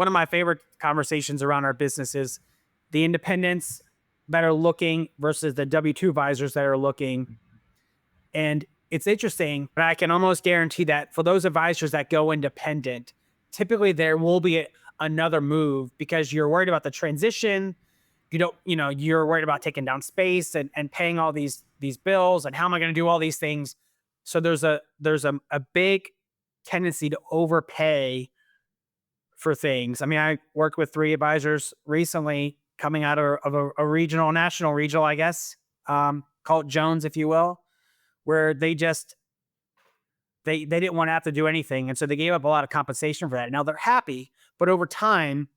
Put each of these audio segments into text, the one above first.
one of my favorite conversations around our business is the independents that are looking versus the W-2 advisors that are looking. And it's interesting, but I can almost guarantee that for those advisors that go independent, typically there will be another move because you're worried about the transition. You don't, you're worried about taking down space and paying all these bills and how am I going to do all these things? So there's a big tendency to overpay for things. I mean, I worked with three advisors recently coming out of a regional, national regional, I guess, call it Jones, if you will, where they didn't want to have to do anything. And so they gave up a lot of compensation for that. Now they're happy, but over time,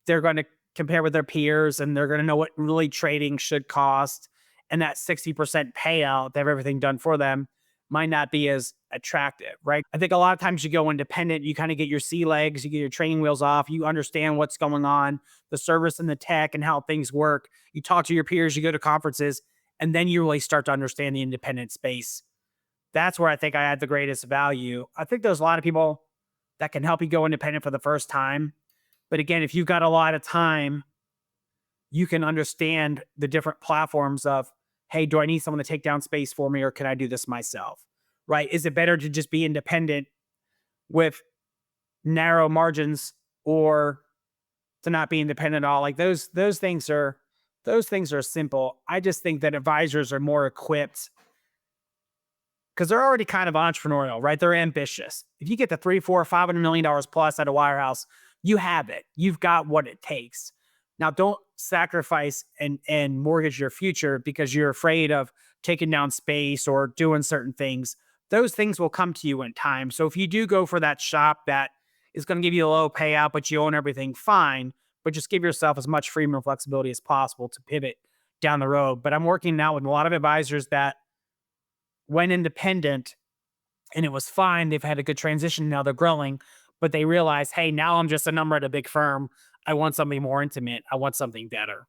they're going to compare with their peers and they're going to know what really trading should cost. And that 60% payout, they have everything done for them, might not be as attractive, right? I think a lot of times you go independent, you kind of get your sea legs, you get your training wheels off, you understand what's going on, the service and the tech and how things work. You talk to your peers, you go to conferences, and then you really start to understand the independent space. That's where I think I add the greatest value. I think there's a lot of people that can help you go independent for the first time. But again, if you've got a lot of time, you can understand the different platforms of, hey, do I need someone to take down space for me or can I do this myself? Right? Is it better to just be independent with narrow margins or to not be independent at all? Like those things are simple. I just think that advisors are more equipped because they're already kind of entrepreneurial, right? They're ambitious. If you get the 3, 4, $500 million plus at a wirehouse, you have it. You've got what it takes. Now, don't sacrifice and mortgage your future because you're afraid of taking down space or doing certain things. Those things will come to you in time. So if you do go for that shop that is going to give you a low payout, but you own everything, fine. But just give yourself as much freedom and flexibility as possible to pivot down the road. But I'm working now with a lot of advisors that went independent and it was fine. They've had a good transition. Now they're growing, but they realize, hey, now I'm just a number at a big firm. I want something more intimate. I want something better.